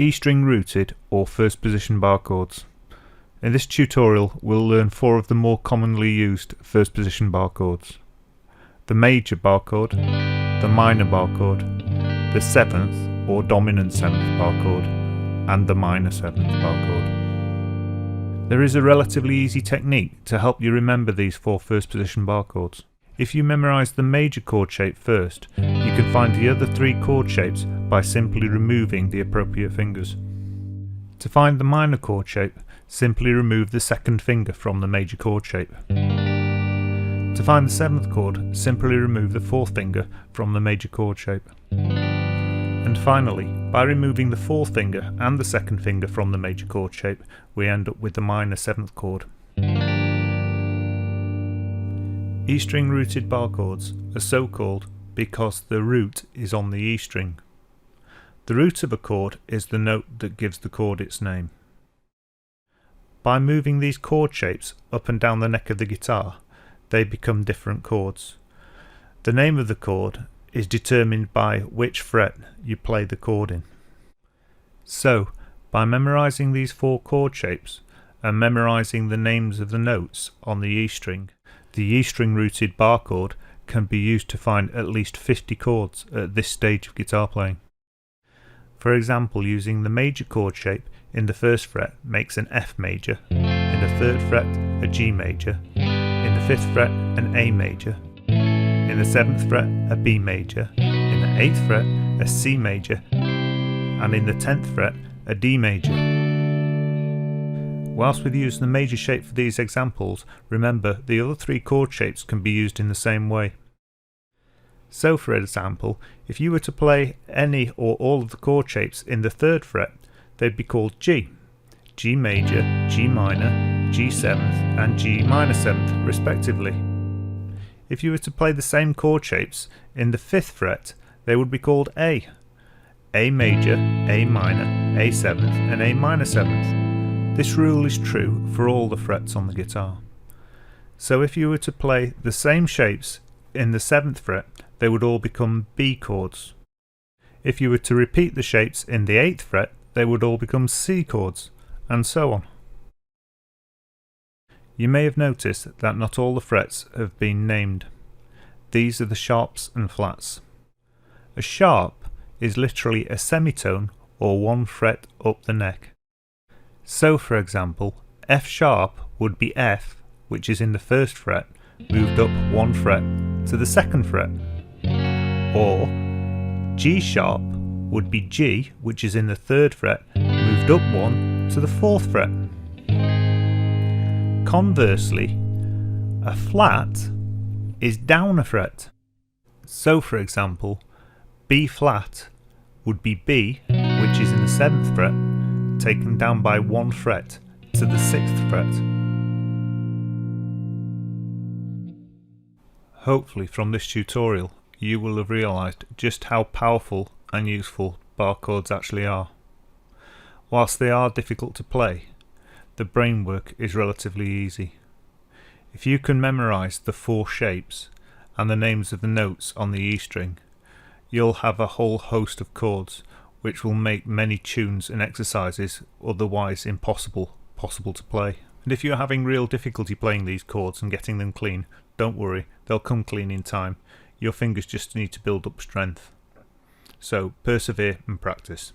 E-string rooted or first position bar chords. In this tutorial we'll learn 4 of the more commonly used first position bar chords. The major bar chord, the minor bar chord, the 7th or dominant 7th bar chord, and the minor 7th bar chord. There is a relatively easy technique to help you remember these 4 first position bar chords. If you memorise the major chord shape first, you can find the other 3 chord shapes by simply removing the appropriate fingers. To find the minor chord shape, simply remove the 2nd finger from the major chord shape. To find the 7th chord, simply remove the 4th finger from the major chord shape. And finally, by removing the 4th finger and the 2nd finger from the major chord shape, we end up with the minor 7th chord. E-string rooted bar chords are so called because the root is on the E string. The root of a chord is the note that gives the chord its name. By moving these chord shapes up and down the neck of the guitar, they become different chords. The name of the chord is determined by which fret you play the chord in. So, by memorising these 4 chord shapes and memorising the names of the notes on the E string, the E-string rooted bar chord can be used to find at least 50 chords at this stage of guitar playing. For example, using the major chord shape in the 1st fret makes an F major, in the 3rd fret a G major, in the 5th fret an A major, in the 7th fret a B major, in the 8th fret a C major, and in the 10th fret a D major. Whilst we use the major shape for these examples, remember the other 3 chord shapes can be used in the same way. So for example, if you were to play any or all of the chord shapes in the 3rd fret, they'd be called G, G major, G minor, G7th and G minor 7th respectively. If you were to play the same chord shapes in the 5th fret, they would be called A major, A minor, A7th and A minor 7th. This rule is true for all the frets on the guitar. So if you were to play the same shapes in the 7th fret, they would all become B chords. If you were to repeat the shapes in the 8th fret, they would all become C chords, and so on. You may have noticed that not all the frets have been named. These are the sharps and flats. A sharp is literally a semitone or 1 fret up the neck. So for example, F sharp would be F, which is in the 1st fret, moved up 1 fret to the 2nd fret. Or G sharp would be G, which is in the 3rd fret, moved up 1 to the 4th fret. Conversely, a flat is down a fret. So for example, B flat would be B, which is in the 7th fret, taken down by 1 fret to the 6th fret. Hopefully from this tutorial you will have realised just how powerful and useful bar chords actually are. Whilst they are difficult to play, the brain work is relatively easy. If you can memorise the 4 shapes and the names of the notes on the E string, you'll have a whole host of chords which will make many tunes and exercises otherwise impossible to play. And if you're having real difficulty playing these chords and getting them clean, don't worry, they'll come clean in time. Your fingers just need to build up strength. So persevere and practice.